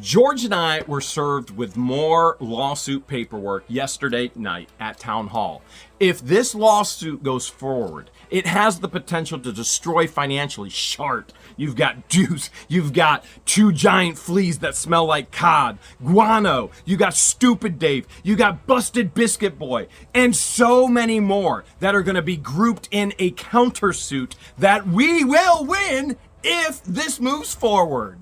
George and I were served with more lawsuit paperwork yesterday night at Town Hall. If this lawsuit goes forward, it has the potential to destroy financially Shart. You've got Deuce. You've got two giant fleas that smell like cod. Guano. You got Stupid Dave. You got Busted Biscuit Boy. And so many more that are going to be grouped in a countersuit that we will win if this moves forward.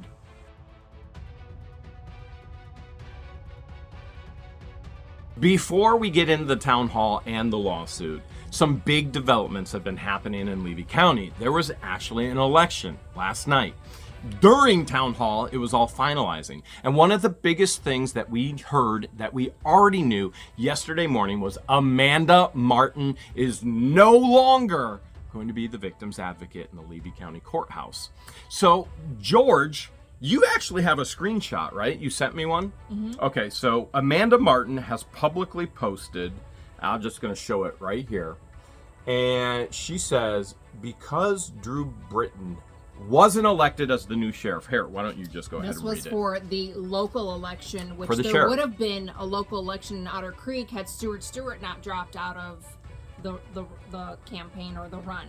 Before we get into the town hall and the lawsuit, some big developments have been happening in Levy County. There was actually an election last night. During town hall, it was all finalizing. And one of the biggest things that we heard that we already knew yesterday morning was Amanda Martin is no longer going to be the victim's advocate in the Levy County Courthouse. So, George, you actually have a screenshot, right? You sent me one? Mm-hmm. Okay, so Amanda Martin has publicly posted, I'm just going to show it right here, and she says, because Drew Britton wasn't elected as the new sheriff. Here, why don't you just go ahead and read it. This was for the local election, which there sheriff. would have been a local election in Otter Creek had Stuart Stewart not dropped out of the campaign or the run.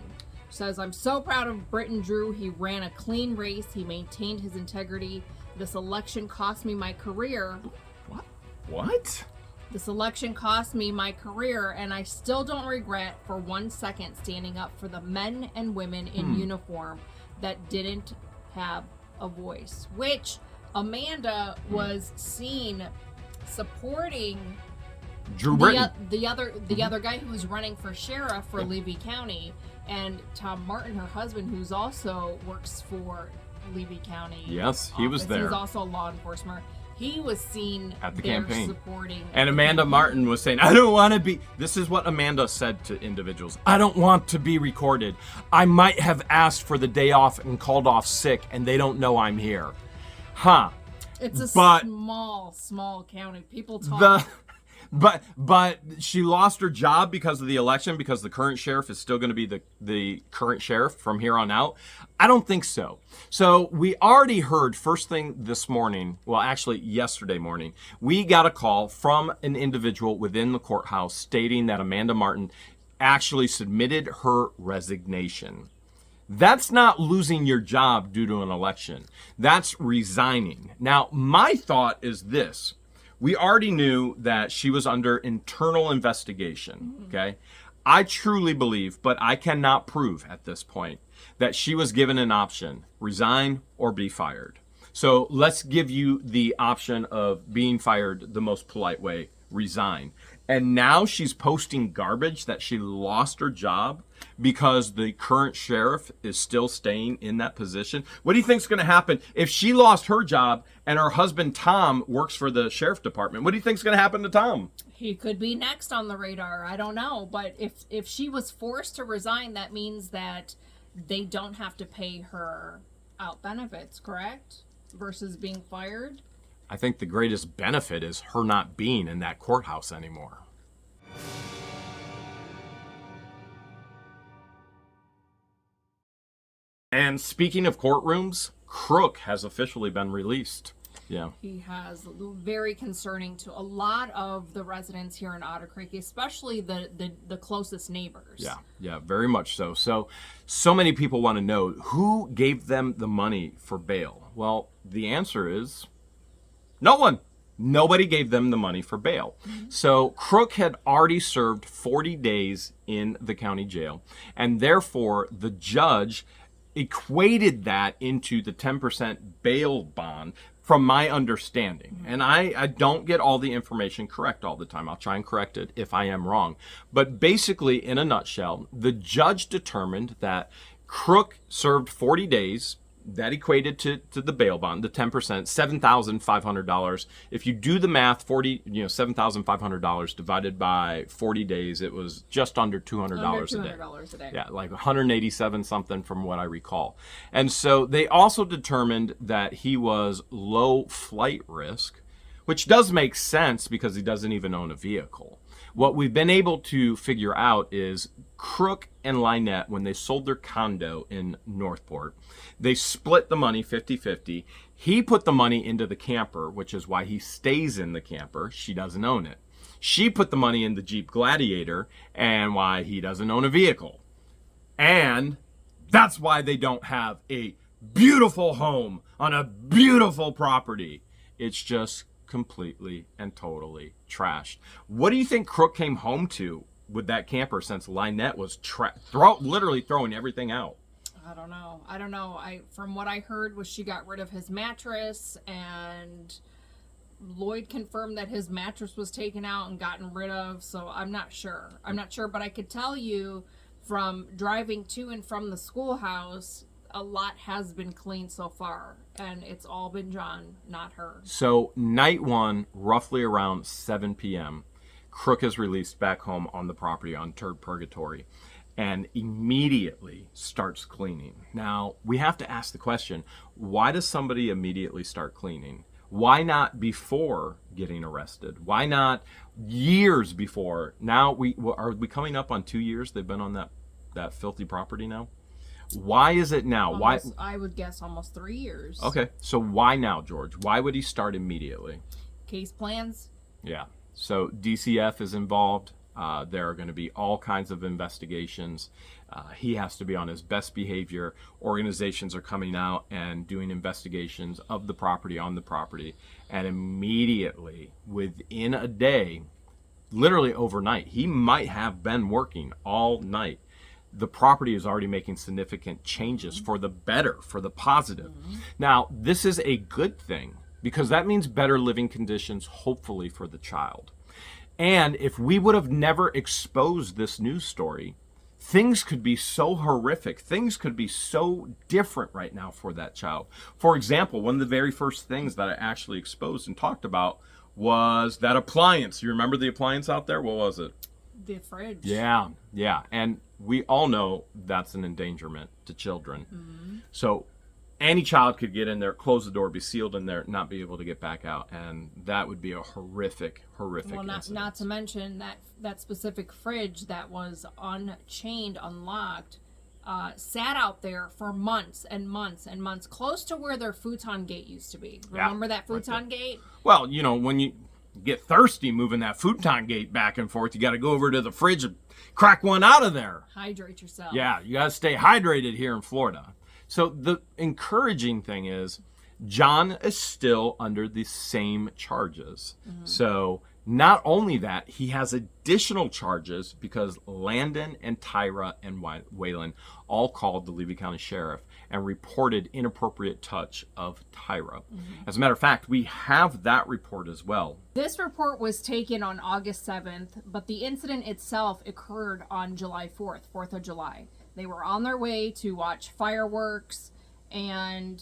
Says, I'm so proud of Britton Drew. He ran a clean race. He maintained his integrity. This election cost me my career. What? This election cost me my career, and I still don't regret for 1 second standing up for the men and women in uniform that didn't have a voice. Which Amanda was seen supporting Drew Britton. The other guy who was running for sheriff for Levy County. And Tom Martin, her husband, who's also works for Levy County. Yes, he was there. He's also law enforcement. He was seen at the campaign supporting. And Amanda Martin was saying, I don't want to be, this is what Amanda said to individuals, I don't want to be recorded. I might have asked for the day off and called off sick, and they don't know I'm here. Huh. It's a small county. People talk. But she lost her job because of the election, because the current sheriff is still going to be the current sheriff from here on out? I don't think so. So we already heard first thing this morning, well, actually yesterday morning, we got a call from an individual within the courthouse stating that Amanda Martin actually submitted her resignation. That's not losing your job due to an election. That's resigning. Now, my thought is this. We already knew that she was under internal investigation, okay? I truly believe, but I cannot prove at this point, that she was given an option, resign or be fired. So let's give you the option of being fired the most polite way, resign. And now she's posting garbage that she lost her job because the current sheriff is still staying in that position. What do you think is going to happen if she lost her job and her husband Tom works for the sheriff department? What do you think is going to happen to Tom? He could be next on the radar. I don't know. But if she was forced to resign, that means that they don't have to pay her out benefits, correct? Versus being fired? I think the greatest benefit is her not being in that courthouse anymore. And speaking of courtrooms, CROOK has officially been released. Yeah. He has. Very concerning to a lot of the residents here in Otter Creek, especially the closest neighbors. Yeah, very much so. So many people want to know who gave them the money for bail. Well, the answer is no one. Nobody gave them the money for bail. Mm-hmm. So CROOK had already served 40 days in the county jail, and therefore the judge equated that into the 10% bail bond from my understanding. Mm-hmm. And I don't get all the information correct all the time. I'll try and correct it if I am wrong. But basically, in a nutshell, the judge determined that CROOK served 40 days. That equated to the bail bond, the 10%, $7,500. If you do the math, $7,500 divided by 40 days, it was just under $200 a day. Yeah, like 187 something from what I recall. And so they also determined that he was low flight risk, which does make sense because he doesn't even own a vehicle. What we've been able to figure out is CROOK and LIEnette, when they sold their condo in Northport, they split the money 50-50. He put the money into the camper, which is why he stays in the camper. She doesn't own it. She put the money in the Jeep Gladiator, and why he doesn't own a vehicle. And that's why they don't have a beautiful home on a beautiful property. It's just completely and totally trashed. What do you think CROOK came home to with that camper, since LIEnette was literally throwing everything out? I don't know. From what I heard was she got rid of his mattress, and Lloyd confirmed that his mattress was taken out and gotten rid of. So I'm not sure, but I could tell you from driving to and from the schoolhouse, a lot has been cleaned so far, and it's all been John, not her. So night one, roughly around 7 p.m., CROOK is released back home on the property on Third Purgatory, and immediately starts cleaning. Now, we have to ask the question, why does somebody immediately start cleaning? Why not before getting arrested? Why not years before? Now, are we coming up on 2 years they've been on that filthy property now? Why is it now? Why? I would guess almost 3 years. Okay, so why now, George? Why would he start immediately? Case plans? Yeah, so DCF is involved. There are going to be all kinds of investigations. He has to be on his best behavior. Organizations are coming out and doing investigations of the property, on the property. And immediately, within a day, literally overnight, he might have been working all night. The property is already making significant changes for the better, for the positive. Now, this is a good thing, because that means better living conditions, hopefully, for the child. And if we would have never exposed this news story, things could be so horrific. Things could be so different right now for that child. For example, one of the very first things that I actually exposed and talked about was that appliance. You remember the appliance out there? What was it? The fridge. Yeah. And we all know that's an endangerment to children. So any child could get in there, close the door, be sealed in there, not be able to get back out, and that would be a horrific incident. Not to mention that specific fridge that was unchained, unlocked, sat out there for months and months and months, close to where their futon gate used to be. Remember that futon gate? Well, when you get thirsty moving that futon gate back and forth, you got to go over to the fridge and crack one out of there. Hydrate yourself. Yeah, you got to stay hydrated here in Florida. So the encouraging thing is John is still under the same charges. So not only that, he has additional charges because Landon and Tyra and Waylon all called the Levy County Sheriff and reported inappropriate touch of Tyra. As a matter of fact, we have that report as well. This report was taken on August 7th, but the incident itself occurred on July 4th of July. They were on their way to watch fireworks, and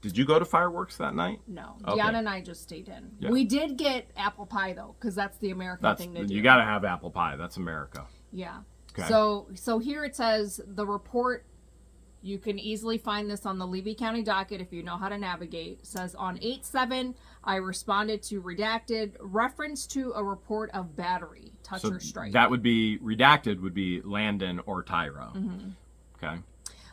Did you go to fireworks that night? no, Okay. Deanna and I just stayed in. Yeah. We did get apple pie though, because that's the American thing to do. You got to have apple pie. That's America. Yeah. Okay. So here it says the report. You can easily find this on the Levy County docket if you know how to navigate. It says on 8/7, I responded to redacted reference to a report of battery, touch or strike. That would be redacted, would be Landon or Tyra. Okay.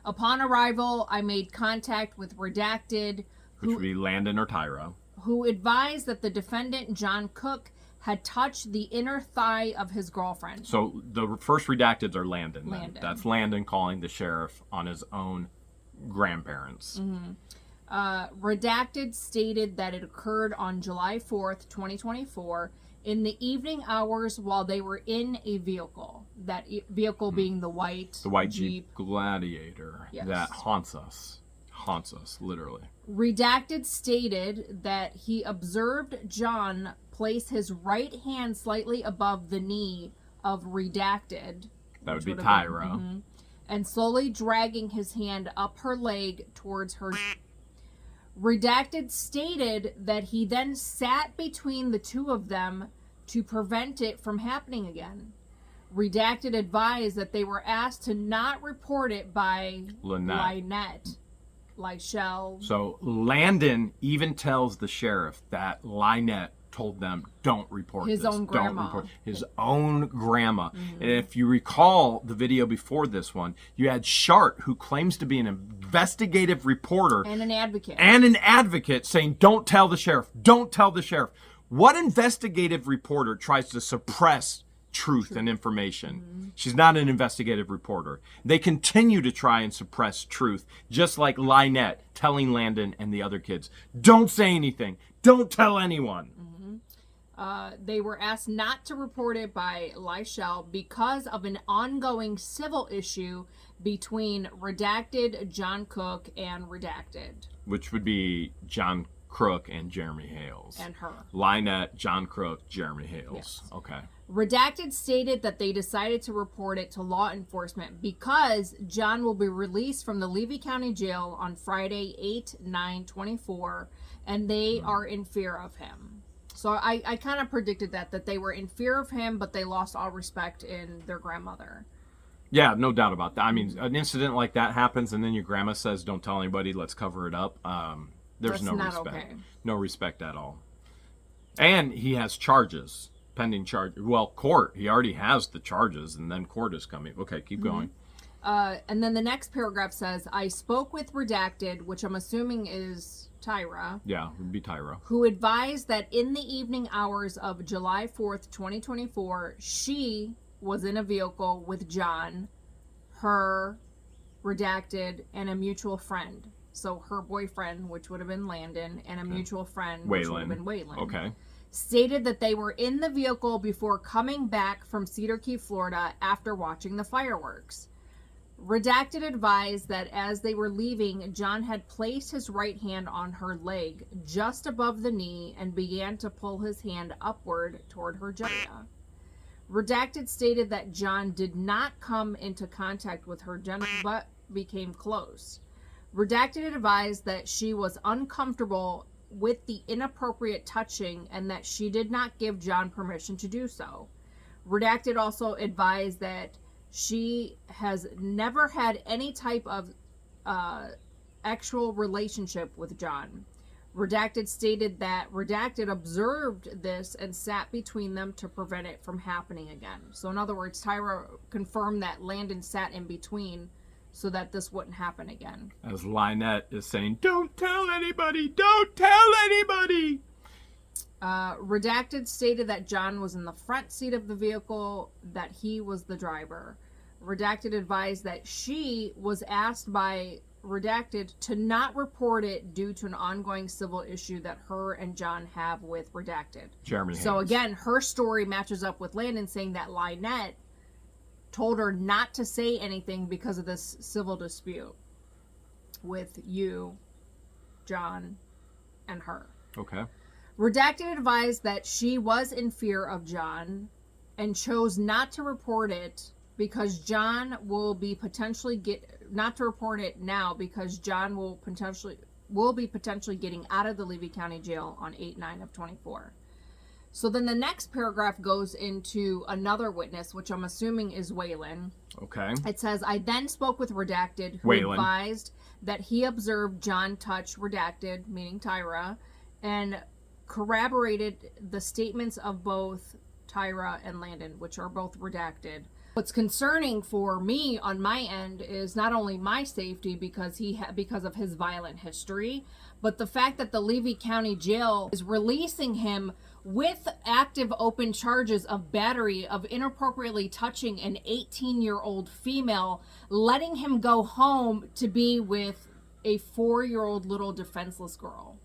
Upon arrival, I made contact with redacted, Which would be Landon or Tyra. who advised that the defendant, John Cook, had touched the inner thigh of his girlfriend. So the first redacteds are Landon. then. Landon. That's Landon calling the sheriff on his own grandparents. Redacted stated that it occurred on July 4th, 2024, in the evening hours while they were in a vehicle. That vehicle being the white Jeep Gladiator that haunts us, literally. Redacted stated that he observed John place his right hand slightly above the knee of redacted. That would be Tyra. And slowly dragging his hand up her leg towards her. Redacted stated that he then sat between the two of them to prevent it from happening again. Redacted advised that they were asked to not report it by LIEnette. Lyshell. So Landon even tells the sheriff that LIEnette told them, don't report his this. own grandma. Don't report. His own grandma. And if you recall the video before this one, you had Shart, who claims to be an investigative reporter. And an advocate. And an advocate saying, don't tell the sheriff. Don't tell the sheriff. What investigative reporter tries to suppress truth and information? She's not an investigative reporter. They continue to try and suppress truth, just like LIEnette telling Landon and the other kids, don't say anything. Don't tell anyone. They were asked not to report it by Lyshell because of an ongoing civil issue between Redacted, John Cook, and Redacted. Which would be John CROOK and Jeremy Hales. And her. LIEnette, John CROOK, Jeremy Hales. Yes. Okay. Redacted stated that they decided to report it to law enforcement because John will be released from the Levy County Jail on Friday, 8/9/24, and they are in fear of him. So I kind of predicted that they were in fear of him, but they lost all respect in their grandmother. Yeah, no doubt about that. I mean, an incident like that happens, and then your grandma says, don't tell anybody, let's cover it up. There's That's no not respect. okay. No respect at all. And he has charges, pending charge. Well, court. He already has the charges, and then court is coming. Okay, keep going. And then the next paragraph says, I spoke with Redacted, which I'm assuming is Tyra. Yeah, it would be Tyra. Who advised that in the evening hours of July 4th, 2024, she was in a vehicle with John, her, Redacted, and a mutual friend. So her boyfriend, which would have been Landon, and a mutual friend, which would have been Waylon. Okay. Stated that they were in the vehicle before coming back from Cedar Key, Florida, after watching the fireworks. Redacted advised that as they were leaving, John had placed his right hand on her leg just above the knee and began to pull his hand upward toward her genita. Redacted stated that John did not come into contact with her genita but became close. Redacted advised that she was uncomfortable with the inappropriate touching and that she did not give John permission to do so. Redacted also advised that she has never had any type of actual relationship with John. Redacted stated that Redacted observed this and sat between them to prevent it from happening again. So in other words, Tyra confirmed that Landon sat in between so that this wouldn't happen again. As LIEnette is saying, don't tell anybody, don't tell anybody. Redacted stated that John was in the front seat of the vehicle, that he was the driver. Redacted advised that she was asked by Redacted to not report it due to an ongoing civil issue that her and John have with Redacted. Jeremy So Hayes. again, her story matches up with Landon saying that LIEnette told her not to say anything because of this civil dispute with you, John, and her. Okay. Redacted advised that she was in fear of John and chose not to report it because John will be potentially not to report it now because John will be potentially getting out of the Levy County Jail on 8/9/24. So then the next paragraph goes into another witness, which I'm assuming is Waylon. Okay. It says, I then spoke with Redacted, who Waylon. advised that he observed John touch Redacted, meaning Tyra, and corroborated the statements of both Tyra and Landon, which are both redacted. What's concerning for me on my end is not only my safety because because of his violent history, but the fact that the Levy County Jail is releasing him with active open charges of battery, of inappropriately touching an 18-year-old female, letting him go home to be with a 4-year-old little defenseless girl.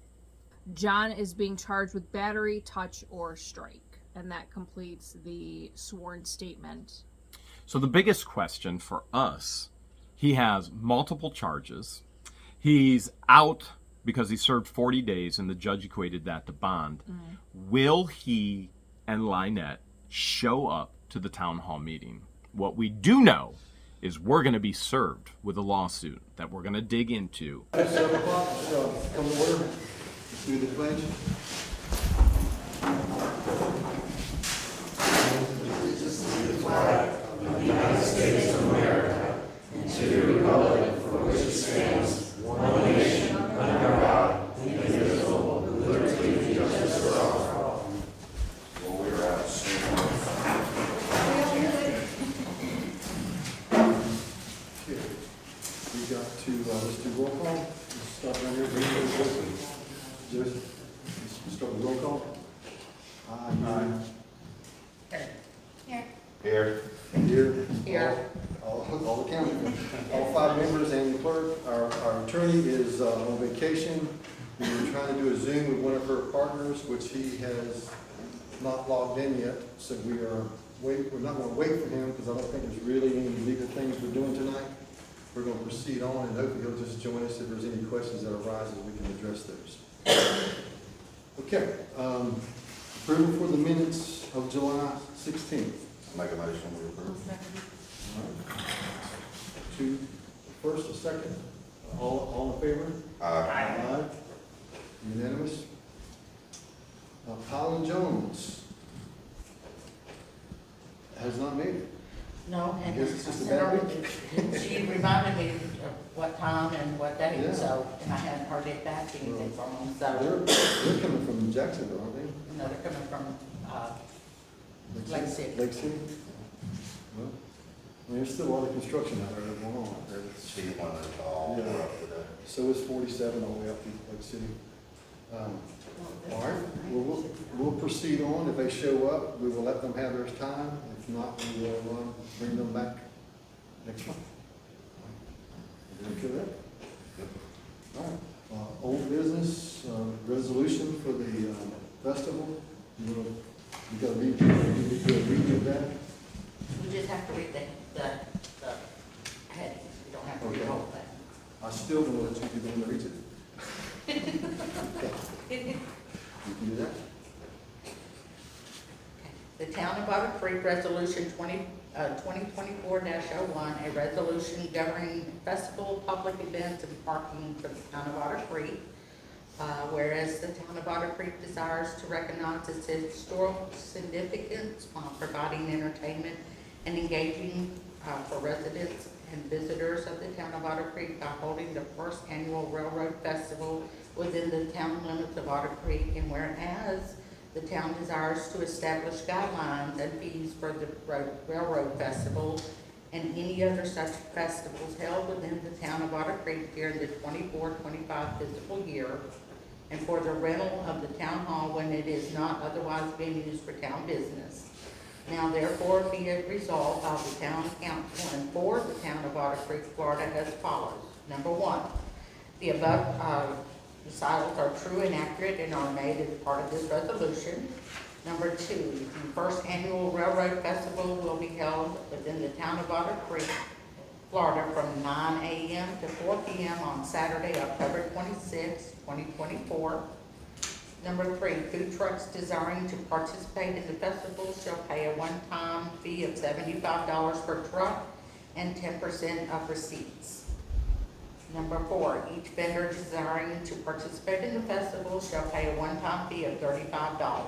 John is being charged with battery, touch, or strike. And that completes the sworn statement. So the biggest question for us, he has multiple charges. He's out because he served 40 days and the judge equated that to bond. Will he and LIEnette show up to the town hall meeting? What we do know is we're going to be served with a lawsuit that we're going to dig into. 7 o'clock, so come to order. Do the pledge. Start with roll call. Aye. Here. Here. Here. Here. All the county. All 5 members and the clerk. Our attorney is on vacation. We were trying to do a Zoom with one of her partners, which he has not logged in yet. So we're not going to wait for him because I don't think there's really any legal things we're doing tonight. We're going to proceed on, and hopefully he'll just join us if there's any questions that arise, we can address those. Okay, approval for the minutes of July 16th. Make a motion to approve. All right. Two, first, a second. All in favor? Aye. Unanimous. Colin Jones has not made it. No, and Guess it's just a I bad sent her- she reminded me of what time and what day, Yeah. so, and I hadn't heard it back, anything from them, so, They're coming from Jacksonville, aren't they? you know, they're coming from, Lake City. Lake City? Well, I mean, there's still a lot of construction out there going on out there. She wanted to all Yeah. up today. So is 47 all the way up to Lake City. All right, we'll proceed on. If they show up, we will let them have their time. If not, we will bring them back next month. You okay with that? All right, old business, resolution for the festival. You gotta read of that? we just have to read the head, you don't have to read the whole thing. I still don't let you be the one to read it. Okay. You can do that? The Town of Otter Creek Resolution 2024-01, a resolution governing festival, public events, and parking for the Town of Otter Creek. Whereas the Town of Otter Creek desires to recognize its historical significance while providing entertainment and engaging for residents and visitors of the Town of Otter Creek by holding the first annual Railroad Festival within the town limits of Otter Creek, and whereas the town desires to establish guidelines and fees for the Railroad Festival and any other such festivals held within the town of Otter Creek during the 24-25 fiscal year, and for the rental of the town hall when it is not otherwise being used for town business. Now therefore be it resolved by the town council and for the town of Otter Creek, Florida as follows. Number 1, the above recitals are true and accurate and are made as part of this resolution. Number 2, the first annual Railroad Festival will be held within the town of Otter Creek, Florida from 9 a.m. to 4 p.m. on Saturday, October 26, 2024. Number 3, food trucks desiring to participate in the festival shall pay a one-time fee of $75 per truck and 10% of receipts. Number 4, each vendor desiring to participate in the festival shall pay a one-time fee of $35.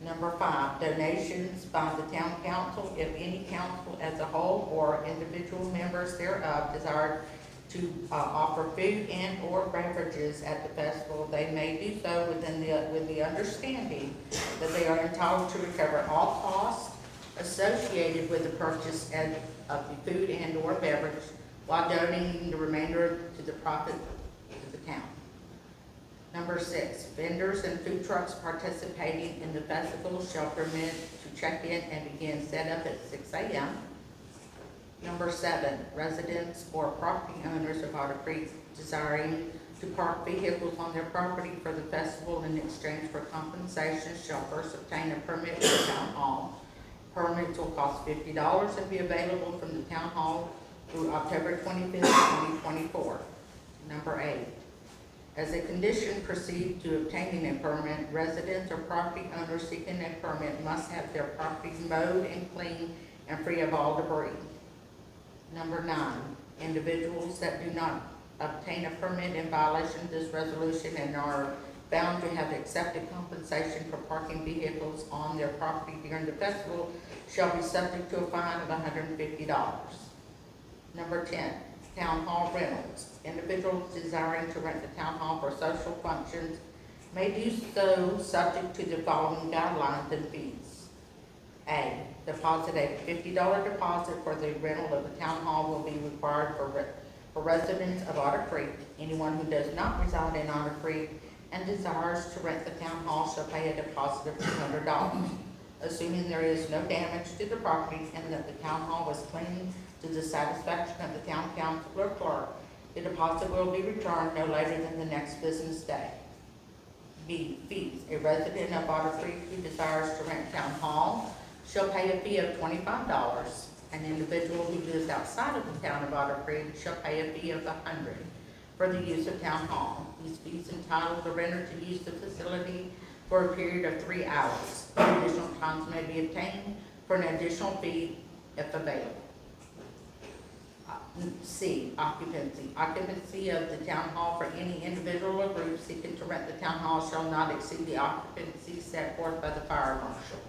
Number 5, donations by the town council, if any council as a whole or individual members thereof desire to offer food and or beverages at the festival, they may do so with the understanding that they are entitled to recover all costs associated with the purchase of the food and or beverage while donating the remainder to the profit to the town. Number 6, vendors and food trucks participating in the festival shall permit to check in and begin setup at 6 a.m. Number 7, residents or property owners of Otter Creek desiring to park vehicles on their property for the festival in exchange for compensation shall first obtain a permit from the town hall. Permits will cost $50 and be available from the town hall through October 25th, 2024. Number 8, as a condition preceded to obtaining a permit, residents or property owners seeking a permit must have their properties mowed and clean and free of all debris. Number 9, individuals that do not obtain a permit in violation of this resolution and are found to have accepted compensation for parking vehicles on their property during the festival shall be subject to a fine of $150. Number 10, town hall rentals. Individuals desiring to rent the town hall for social functions may do so subject to the following guidelines and fees. A, deposit a $50 deposit for the rental of the town hall will be required for residents of Otter Creek. Anyone who does not reside in Otter Creek and desires to rent the town hall shall pay a deposit of $200, assuming there is no damage to the property and that the town hall was cleaned to the satisfaction of the town council or clerk. The deposit will be returned no later than the next business day. B, fees. A resident of Otter Creek who desires to rent town hall shall pay a fee of $25. An individual who lives outside of the town of Otter Creek shall pay a fee of $100 for the use of town hall. These fees entitle the renter to use the facility for a period of 3 hours. Additional times may be obtained for an additional fee if available. C, occupancy. Occupancy of the town hall for any individual or group seeking to rent the town hall shall not exceed the occupancy set forth by the fire marshal.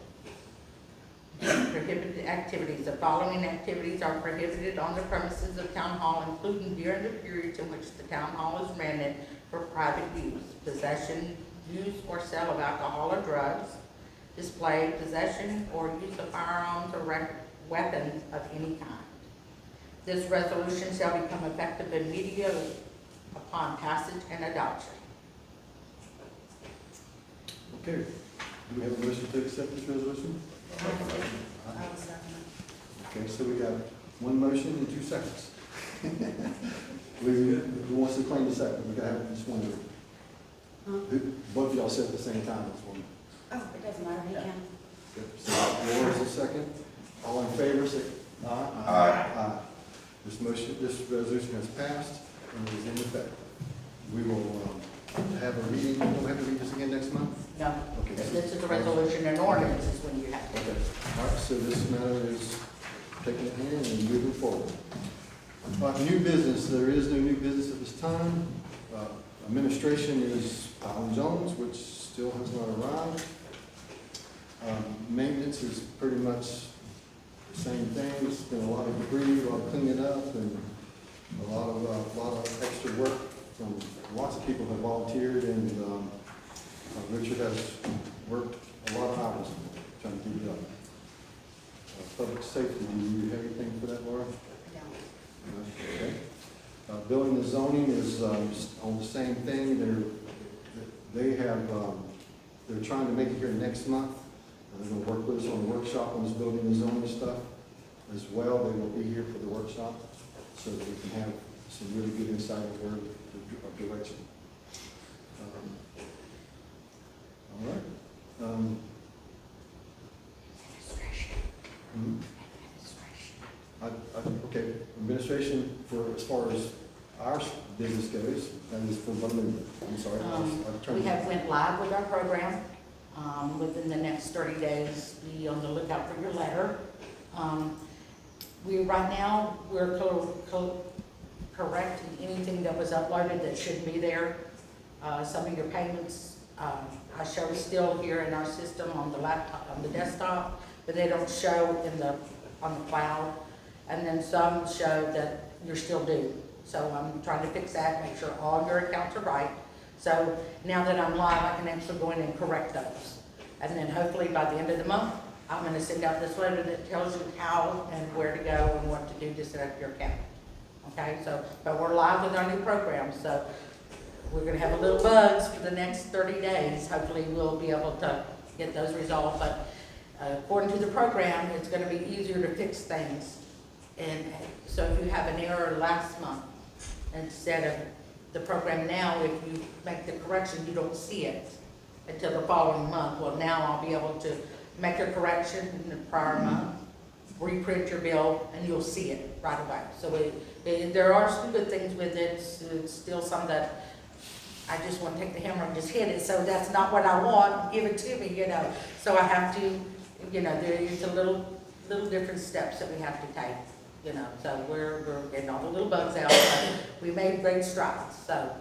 Prohibited activities. The following activities are prohibited on the premises of town hall, including during the periods in which the town hall is rented for private use: possession, use, or sale of alcohol or drugs, display, possession, or use of firearms or weapons of any kind. This resolution shall become effective immediately upon passage and adoption. Okay, do we have a motion to accept this resolution? Okay, so we got one motion and 2 seconds. Who wants to claim the second? We gotta have just one. Both of y'all said at the same time, this one. Oh, it doesn't matter, he can. So Laura is the second. All in favor, say aye. Aye. This resolution has passed and is in effect. We will have a meeting, we'll have to read this again next month? No, Okay. this is a resolution and ordinance is when you have to. Okay, all right, so this matter is taken in hand and moving forward. New business, there is no new business at this time. Administration is Alan Jones, which still has not arrived. Maintenance is pretty much the same thing. It's been a lot of debris, a lot of cleaning up, and a lot of extra work from lots of people have volunteered, and Richard has worked a lot of hours trying to keep it up. Public safety, do you have anything for that, Laura? No. Okay. Building and zoning is on the same thing. They're trying to make it here next month. They're going to work with us on the workshop on this building and zoning stuff as well. They will be here for the workshop so that we can have some really good insight of where the direction. All right. Okay, administration for as far as our business goes, and is for Belinda. I'm sorry. We have went live with our program. Within the next 30 days, be on the lookout for your letter. Right now, we're correcting anything that was uploaded that shouldn't be there. Some of your payments, I show still here in our system on the laptop, on the desktop, but they don't show on the cloud. And then some show that you're still due. So I'm trying to fix that, make sure all your accounts are right. So now that I'm live, I can actually go in and correct those. And then hopefully by the end of the month, I'm gonna send out this letter that tells you how and where to go and what to do to set up your account. Okay, so, but we're live with our new program, so we're gonna have a little bugs for the next 30 days. Hopefully we'll be able to get those resolved, but according to the program, it's gonna be easier to fix things. And so if you have an error last month, instead of the program now, if you make the correction, you don't see it until the following month. Well, now I'll be able to make a correction in the prior month, reprint your bill, and you'll see it right away. So there are some good things with it. It's still some that I just want to take the hammer and just hit it. So that's not what I want. Give it to me, So I have to, there's a little different steps that we have to take. So we're getting all the little bugs out. We made great strides. So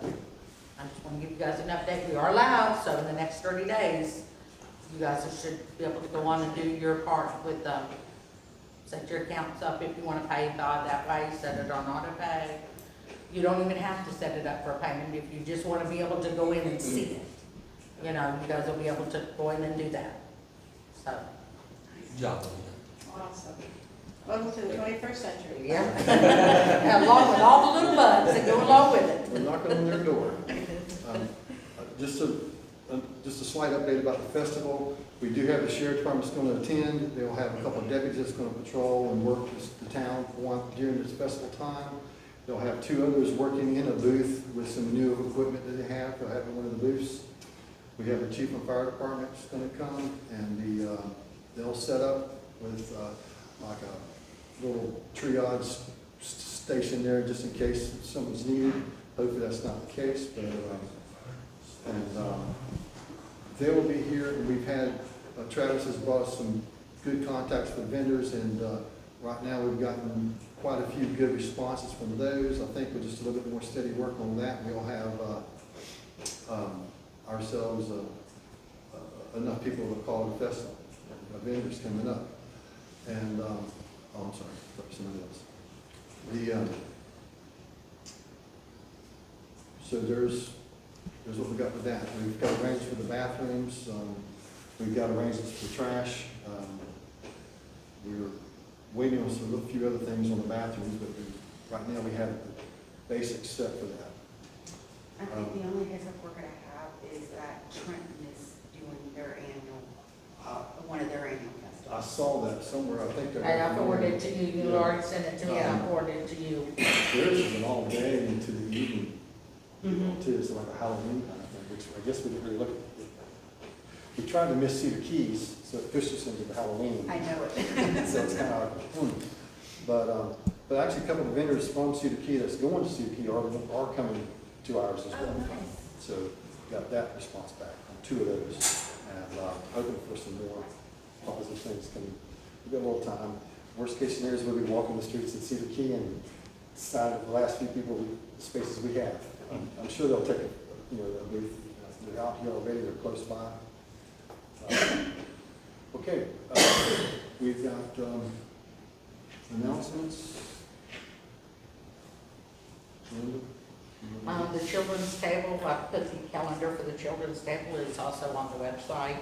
I just want to give you guys an update. We are live, so in the next 30 days, you guys should be able to go on and do your part with set your accounts up if you want to pay God that way, set it on auto pay. You don't even have to set it up for a payment if you just want to be able to go in and see it. You guys will be able to go in and do that. So. Good job. Awesome. Welcome to the 21st century. Yeah. Along with all the little bugs that go along with it. We're knocking on their door. just a slight update about the festival. We do have the sheriff department's going to attend. They'll have a couple of deputies that's going to patrol and work the town during this festival time. They'll have 2 others working in a booth with some new equipment that they have. They'll have in one of the booths. We have the chief of fire department's going to come, and they'll set up with like a little triage station there just in case something's needed. Hopefully that's not the case, but they will be here, and we've had Travis has brought us some good contacts with vendors, and right now we've gotten quite a few good responses from those. I think with just a little bit more steady work on that, we'll have ourselves enough people to call the festival, vendors coming up. And, oh, I'm sorry, somebody else. So there's what we got with that. We've got arrangements for the bathrooms. We've got arrangements for trash. We're waiting on a few other things on the bathrooms, but right now we have the basics set for that. I think the only hiccup we're gonna have is that Trenton is doing their annual, one of their annual festivals. I saw that somewhere. I think they're. I forwarded it to you, you already sent it to me, and I forwarded it to you. Theirs is an all day into the evening, too. It's like a Halloween kind of thing, which I guess we didn't really look at. We tried to miss Cedar Keys, so it pushed us into the Halloween. I know it. So it's kind of like, but actually a couple of vendors from Cedar Key that's going to Cedar Key are coming to ours as well. So got that response back on 2 of those, and hoping for some more positive things coming. We've got a little time. Worst case scenario is we'll be walking the streets at Cedar Key and decide the last few people, spaces we have. I'm sure they'll take a booth. They're out here already. They're close by. Okay, we've got announcements. Linda? The children's table, I put the calendar for the children's table, is also on the website.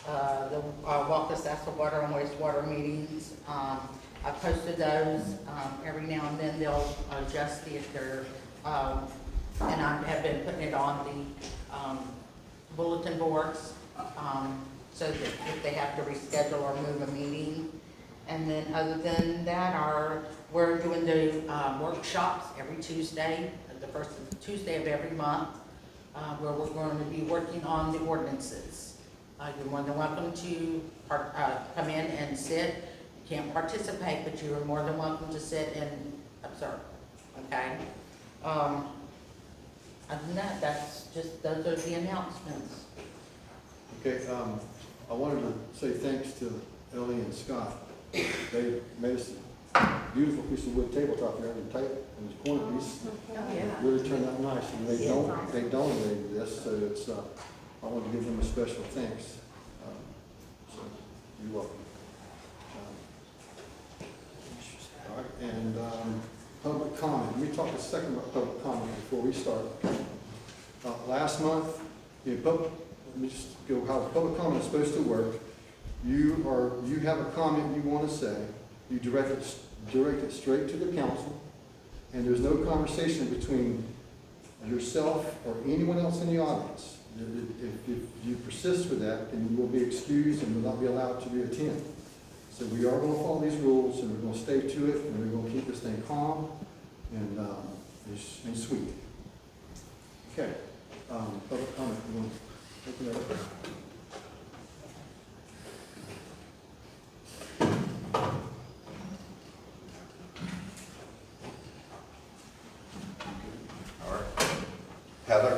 The Waukesha water and wastewater meetings, I posted those. Every now and then they'll adjust their, and I have been putting it on the bulletin boards, so that if they have to reschedule or move a meeting. And then other than that, we're doing the workshops every Tuesday, the first Tuesday of every month, where we're going to be working on the ordinances. You're more than welcome to come in and sit. You can't participate, but you are more than welcome to sit and observe, okay? Other than that, those are the announcements. Okay, I wanted to say thanks to Ellie and Scott. They made us a beautiful piece of wood tabletop there in the corner piece. Oh, yeah. It really turned out nice, and they donated this, so it's, I want to give them a special thanks. So, you're welcome. All right, and public comment. Let me talk a second about public comment before we start. Last month, let me just go how public comment is supposed to work. You have a comment you want to say, you direct it straight to the council, and there's no conversation between yourself or anyone else in the audience. If you persist with that, then you will be excused and will not be allowed to re-attend. So we are going to follow these rules, and we're going to stay to it, and we're going to keep this thing calm and sweet. Okay, public comment. We're going to open that up. Heather?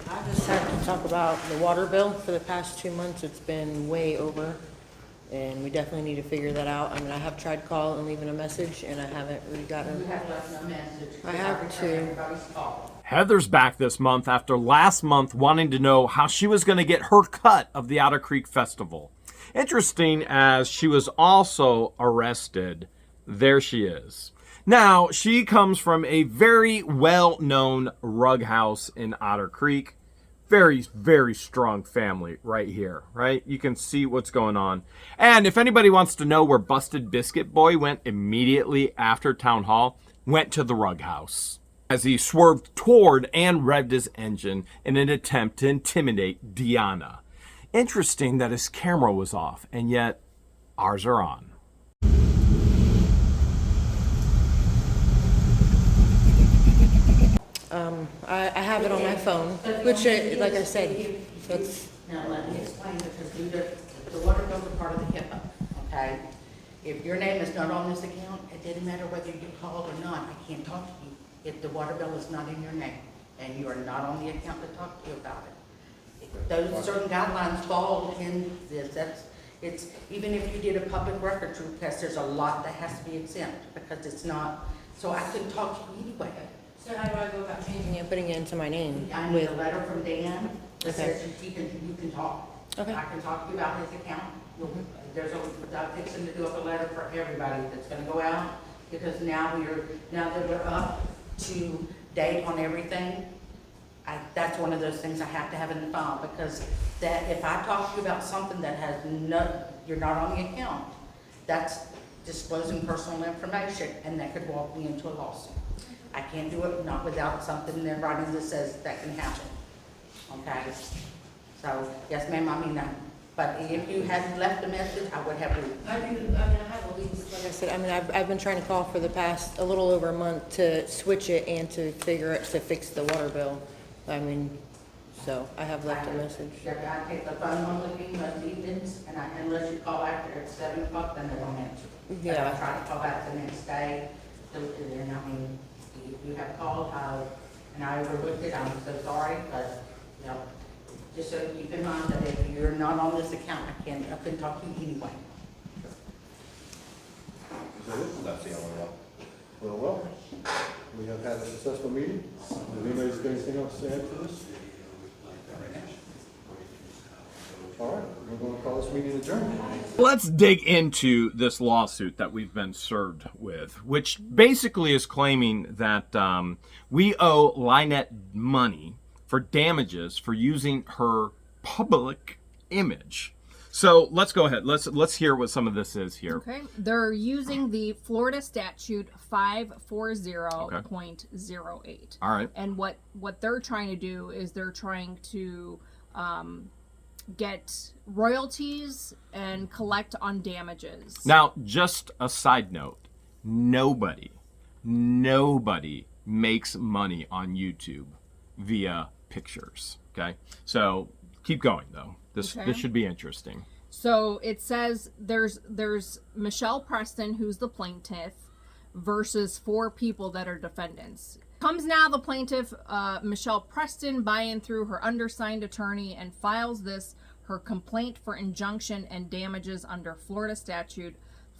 I just have to talk about the water bill. For the past 2 months, it's been way over, and we definitely need to figure that out. I mean, I have tried calling and leaving a message, and I haven't really gotten. You have left a message. I have returned to. everybody's call. Heather's back this month after last month wanting to know how she was going to get her cut of the Otter Creek Festival. Interesting, as she was also arrested. There she is. Now, she comes from a very well-known rug house in Otter Creek. Very, very strong family right here, right? You can see what's going on. And if anybody wants to know where Busted Biscuit Boy went immediately after Town Hall, went to the rug house. as he swerved toward and revved his engine in an attempt to intimidate Deanna. Interesting that his camera was off, and yet ours are on. I have it on my phone, which, like I said, that's, Now, let me explain, because the water bills are part of the HIPAA, okay? If your name is not on this account, it didn't matter whether you called or not, I can't talk to you if the water bill is not in your name, and you are not on the account to talk to you about it. Those certain guidelines fall in this, it's, even if you did a public records request, there's a lot that has to be exempt, because it's not, so I couldn't talk to you anyway. so how do I go about changing it, putting it into my name? I need a letter from Dan that Okay. says you can talk. Okay. I can talk to you about his account. There's I'm fixing to do up a letter for everybody that's gonna go out, because now that we're up to date on everything, that's one of those things I have to have in the file, because that, if I talk to you about something that has you're not on the account, that's disclosing personal information, and that could walk me into a lawsuit. I can't do it not without something in writing that says that can happen. Okay? So, yes, ma'am, I mean that. But if you had left a message, I would have to. I have a lease, like I said, I've been trying to call for the past, a little over a month to switch it and to fix the water bill. So I have left a message. I take the phone on with me most evenings, and unless you call after at 7 o'clock, then they don't answer. Yeah. But I try to call back the next day, and if you have called, and I overlooked it, I'm so sorry, but, just so you keep in mind that if you're not on this account, I couldn't talk to you anyway. Is that it? That's the only one. Well, we have had a successful meeting. Does anybody have anything else to add to this? All right, we're going to call this meeting adjourned. Let's dig into this lawsuit that we've been served with, which basically is claiming that we owe LIEnette money for damages for using her public image. So let's go ahead. Let's hear what some of this is here. Okay, they're using the Florida statute 540.08. All right. And what they're trying to do is they're trying to get royalties and collect on damages. Now, just a side note, nobody makes money on YouTube via pictures, okay? So keep going, though. This should be interesting. So it says there's Michelle Preston, who's the plaintiff, versus 4 people that are defendants. Comes now the plaintiff, Michelle Preston, by and through her undersigned attorney, and files her complaint for injunction and damages under Florida statute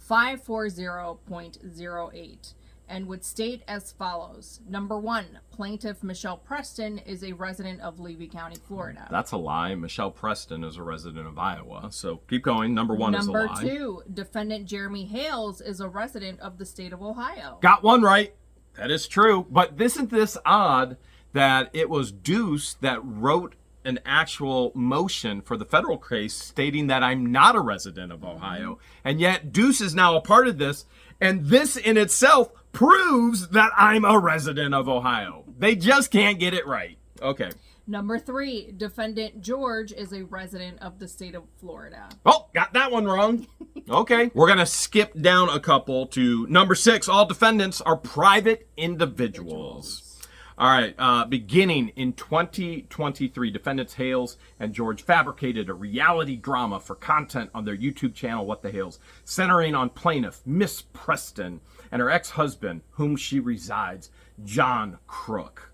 540.08, and would state as follows. Number 1, plaintiff Michelle Preston is a resident of Levy County, Florida. That's a lie. Michelle Preston is a resident of Iowa. So keep going. Number 1 is a lie. Number 2, defendant Jeremy Hales is a resident of the state of Ohio. Got one right. That is true. But isn't this odd that it was Deuce that wrote an actual motion for the federal case stating that I'm not a resident of Ohio, and yet Deuce is now a part of this, and this in itself proves that I'm a resident of Ohio. They just can't get it right. Okay. Number 3, defendant George is a resident of the state of Florida. Oh, got that one wrong. Okay. We're going to skip down a couple to number 6. All defendants are private individuals. All right. Beginning in 2023, defendants Hales and George fabricated a reality drama for content on their YouTube channel, What the Hales, centering on plaintiff Miss Preston and her ex-husband, whom she resides, John CROOK.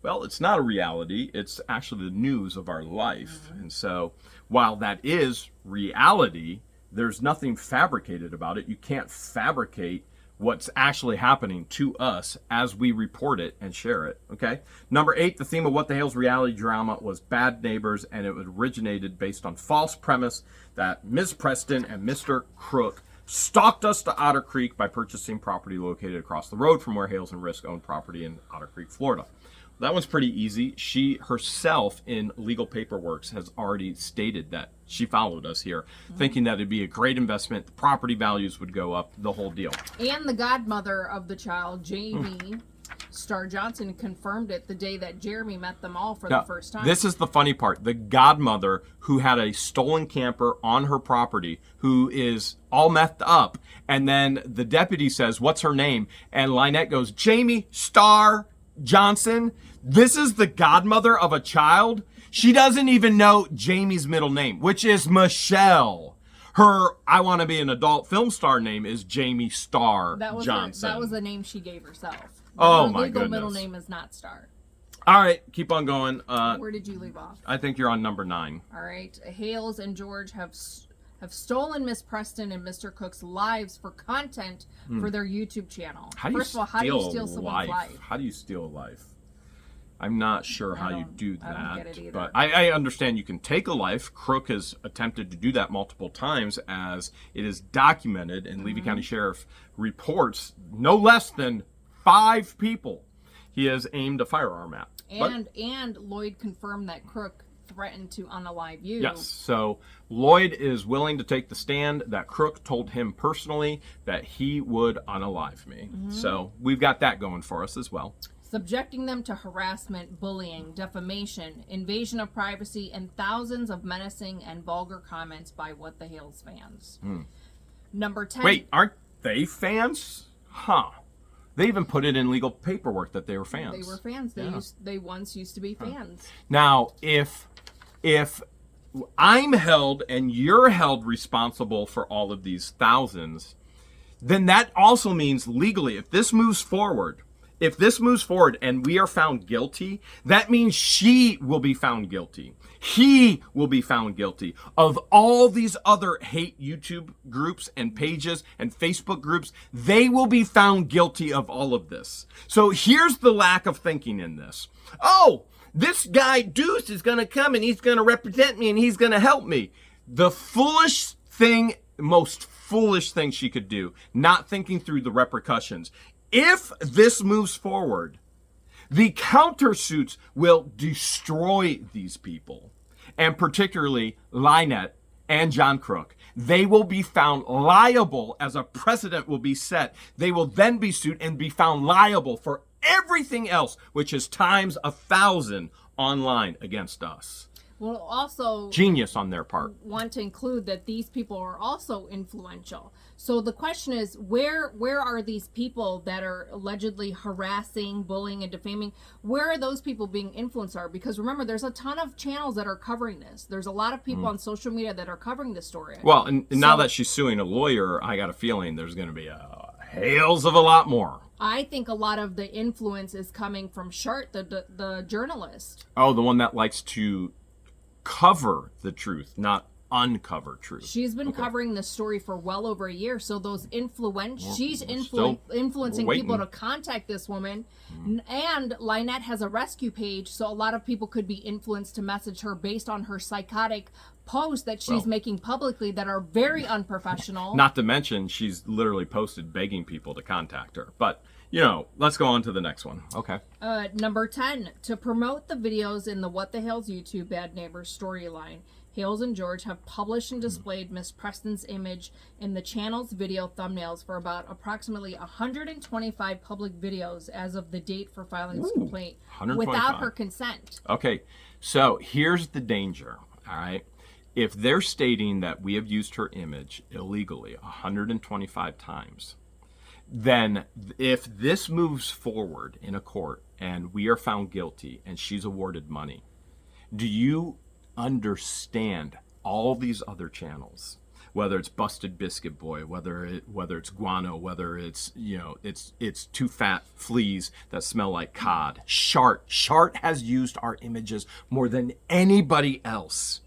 Well, it's not a reality. It's actually the news of our life. And so while that is reality, there's nothing fabricated about it. You can't fabricate what's actually happening to us as we report it and share it, okay? Number 8, the theme of What the Hale's reality drama was bad neighbors, and it originated based on false premise that Ms. Preston and Mr. CROOK stalked us to Otter Creek by purchasing property located across the road from where Hales and Risk owned property in Otter Creek, Florida. That one's pretty easy. She herself in legal paperwork has already stated that she followed us here, thinking that it'd be a great investment, the property values would go up, the whole deal. And the godmother of the child, Jamie, Star Johnson confirmed it the day that Jeremy met them all for Now, the first time. this is the funny part. The godmother who had a stolen camper on her property, who is all methed up, and then the deputy says, "What's her name?" And LIEnette goes, "Jamie Star Johnson." This is the godmother of a child. She doesn't even know Jamie's middle name, which is Michelle. Her I Want to Be an Adult Film Star name is Jamie Star Johnson. That was the name she gave herself. Oh, Her my legal goodness. middle name is not Star. All right, keep on going. Where did you leave off? I think you're on number 9. All right. Hales and George have stolen Miss Preston and Mr. Cook's lives for content for their YouTube channel. How do you First of all, how do you steal someone's life? How do you steal a life? I'm not sure how you do I that. don't get it either. But I understand you can take a life. CROOK has attempted to do that multiple times, as it is documented in Levy County Sheriff reports no less than 5 people he has aimed a firearm at. But- And Lloyd confirmed that CROOK threatened to unalive you. Yes. So Lloyd is willing to take the stand that CROOK told him personally that he would unalive me. So we've got that going for us as well. Subjecting them to harassment, bullying, defamation, invasion of privacy, and thousands of menacing and vulgar comments by What the Hales fans. Number 10. Wait, aren't they fans? Huh. They even put it in legal paperwork that they were fans. They were fans. Yeah. They once used to be fans. Now, if I'm held and you're held responsible for all of these thousands, then that also means legally, if this moves forward and we are found guilty, that means she will be found guilty. He will be found guilty of all these other hate YouTube groups and pages and Facebook groups. They will be found guilty of all of this. So here's the lack of thinking in this. Oh, this guy Deuce is going to come and he's going to represent me and he's going to help me. The most foolish thing she could do, not thinking through the repercussions. If this moves forward, the countersuits will destroy these people, and particularly LIEnette and John CROOK. They will be found liable as a precedent will be set. They will then be sued and be found liable for everything else, which is times 1,000 online against us. Well, also Genius on their part. want to include that these people are also influential. So the question is, where are these people that are allegedly harassing, bullying, and defaming? Where are those people being influenced are? Because remember, there's a ton of channels that are covering this. There's a lot of people on social media that are covering this story. Well, and now that she's suing a lawyer, I got a feeling there's going to be hails of a lot more. I think a lot of the influence is coming from Shart, the journalist. Oh, the one that likes to cover the truth, not uncover truth. She's been covering this story for well over a year. So those she's still influencing waiting. people to contact this woman. And LIEnette has a rescue page, so a lot of people could be influenced to message her based on her psychotic posts that she's making publicly that are very unprofessional. Not to mention, she's literally posted begging people to contact her. But, let's go on to the next one. Okay. Number 10, to promote the videos in the What the Hales YouTube Bad Neighbors storyline, Hales and George have published and displayed Miss Preston's image in the channel's video thumbnails for about approximately 125 public videos as of the date for filing this complaint 125. without her consent. Okay, so here's the danger, all right? If they're stating that we have used her image illegally 125 times, then if this moves forward in a court and we are found guilty and she's awarded money, do you understand all these other channels, whether it's Busted Biscuit Boy, whether it's Guano, whether it's it's Two Fat Fleas That Smell Like Cod, Shart has used our images more than anybody else.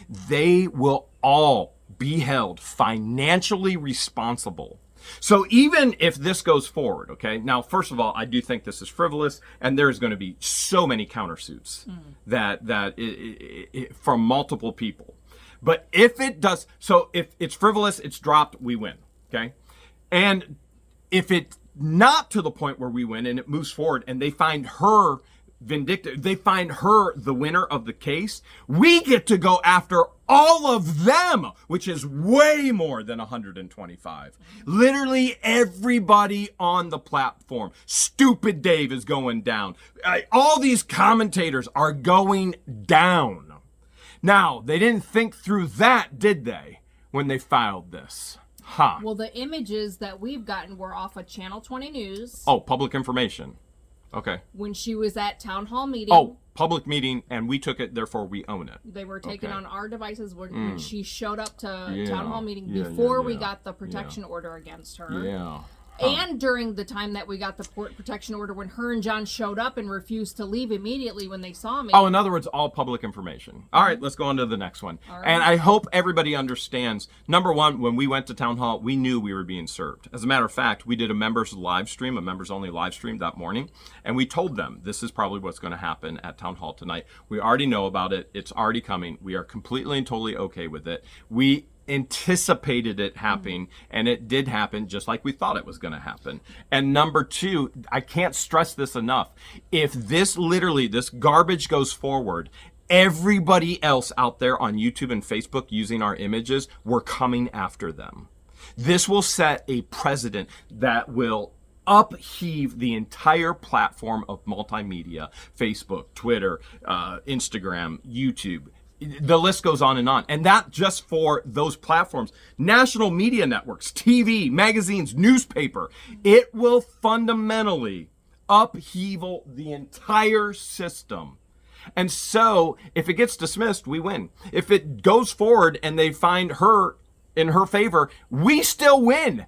They will all be held financially responsible. So even if this goes forward, okay, now, first of all, I do think this is frivolous, and there's going to be so many countersuits from multiple people. But if it does, so if it's frivolous, it's dropped, we win, okay? And if it's not to the point where we win and it moves forward and they find her vindictive. They find her the winner of the case. We get to go after all of them, which is way more than 125. Literally everybody on the platform. Stupid Dave is going down. All these commentators are going down. Now, they didn't think through that, did they, when they filed this? Huh. Well, the images that we've gotten were off of Channel 20 News. Oh, public information. Okay. When she was at town hall meeting. Oh, public meeting, and we took it, therefore we own it. They were taken Okay. on our devices when she showed up to Yeah. town hall meeting Yeah, before we yeah. got the protection order against her. Yeah. And during the time that we got the protection order when her and John showed up and refused to leave immediately when they saw me. Oh, in other words, all public information. All right, let's go on to the next one. All right. And I hope everybody understands, number one, when we went to town hall, we knew we were being served. As a matter of fact, we did a members live stream, a members only live stream that morning. And we told them, this is probably what's going to happen at town hall tonight. We already know about it. It's already coming. We are completely and totally okay with it. We anticipated it happening, and it did happen just like we thought it was going to happen. And number two, I can't stress this enough. If this garbage goes forward, everybody else out there on YouTube and Facebook using our images, we're coming after them. This will set a precedent that will upheave the entire platform of multimedia: Facebook, Twitter, Instagram, YouTube. The list goes on. And that just for those platforms. National media networks, TV, magazines, newspaper. It will fundamentally upheaval the entire system. And so if it gets dismissed, we win. If it goes forward and they find her in her favor, we still win.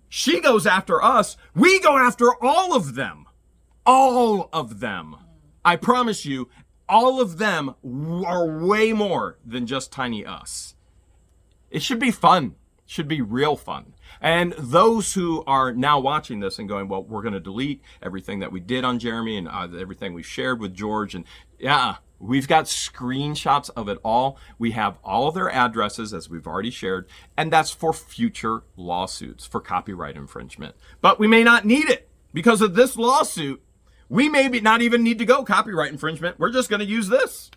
She goes after us. We go after all of them. All of them. I promise you, all of them are way more than just tiny us. It should be fun. It should be real fun. And those who are now watching this and going, well, we're going to delete everything that we did on Jeremy and everything we shared with George. And yeah, we've got screenshots of it all. We have all their addresses, as we've already shared. And that's for future lawsuits for copyright infringement. But we may not need it because of this lawsuit. We may not even need to go copyright infringement. We're just going to use this.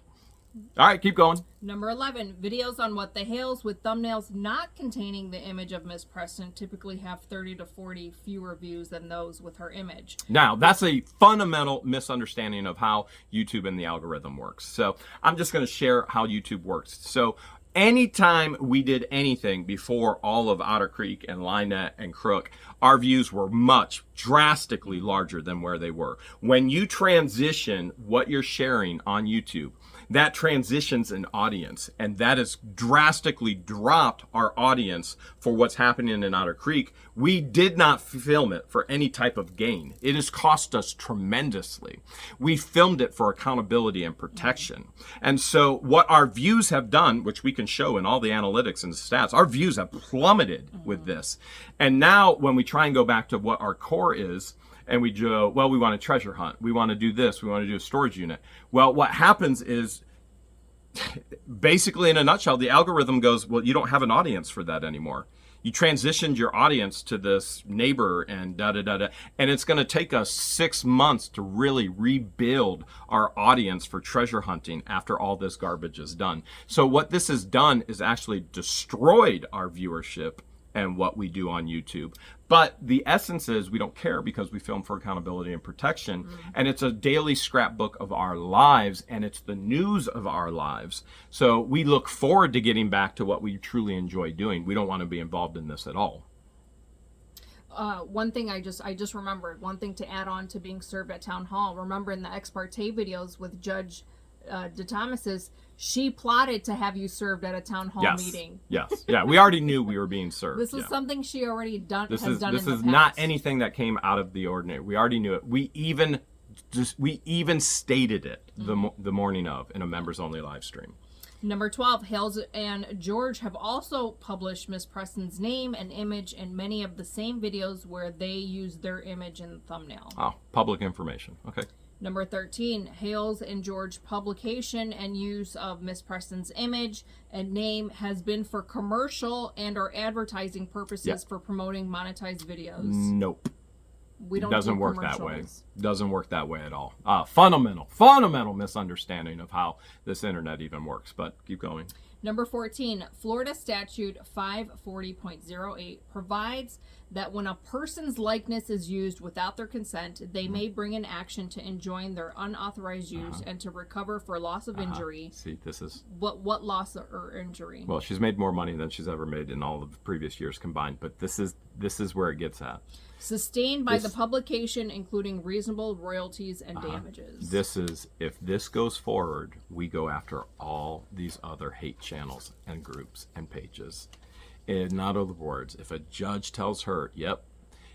All right, keep going. Number 11, videos on What the Hales with thumbnails not containing the image of Miss Preston typically have 30 to 40 fewer views than those with her image. Now, that's a fundamental misunderstanding of how YouTube and the algorithm works. So I'm just going to share how YouTube works. So anytime we did anything before all of Otter Creek and LIEnette and CROOK, our views were drastically larger than where they were. When you transition what you're sharing on YouTube, that transitions an audience, and that has drastically dropped our audience for what's happening in Otter Creek. We did not film it for any type of gain. It has cost us tremendously. We filmed it for accountability and protection. And so what our views have done, which we can show in all the analytics and stats, our views have plummeted with this. And now when we try and go back to what our core is, and we go, well, we want to treasure hunt. We want to do this. We want to do a storage unit. Well, what happens is, basically in a nutshell, the algorithm goes, well, you don't have an audience for that anymore. You transitioned your audience to this neighbor and da-da-da-da. And it's going to take us 6 months to really rebuild our audience for treasure hunting after all this garbage is done. So what this has done is actually destroyed our viewership and what we do on YouTube. But the essence is we don't care because we film for accountability and protection. And it's a daily scrapbook of our lives, and it's the news of our lives. So we look forward to getting back to what we truly enjoy doing. We don't want to be involved in this at all. One thing I just remembered, one thing to add on to being served at town hall. Remember in the ex parte videos with Judge DeThomasis, she plotted to have you served at a town hall meeting. Yes. Yeah. We already knew we were being served. This is something she already done. This has is done. this in the is past. not anything that came out of the ordinary. We already knew it. We even stated it the morning of in a members only live stream. Number 12, Hales and George have also published Miss Preston's name and image in many of the same videos where they use their image in the thumbnail. Oh, public information. Okay. Number 13, Hales and George publication and use of Miss Preston's image and name has been for commercial and or advertising purposes for promoting monetized videos. Nope. We don't Doesn't do work that way. commercials. Doesn't work that way at all. Fundamental misunderstanding of how this internet even works. But keep going. Number 14, Florida Statute 540.08 provides that when a person's likeness is used without their consent, they may bring an action to enjoin their unauthorized use and to recover for loss of injury. See, this is, What loss or injury? well, she's made more money than she's ever made in all of the previous years combined. But this is where it gets at. Sustained by This- the publication, including reasonable royalties and damages. This is, if this goes forward, we go after all these other hate channels and groups and pages. In other words, if a judge tells her, yep,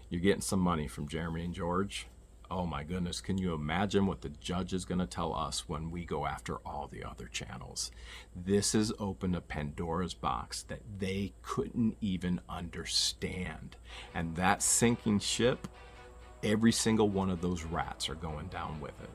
you're getting some money from Jeremy and George, oh my goodness, can you imagine what the judge is going to tell us when we go after all the other channels? This is open a Pandora's box that they couldn't even understand. And that sinking ship, every single one of those rats are going down with it.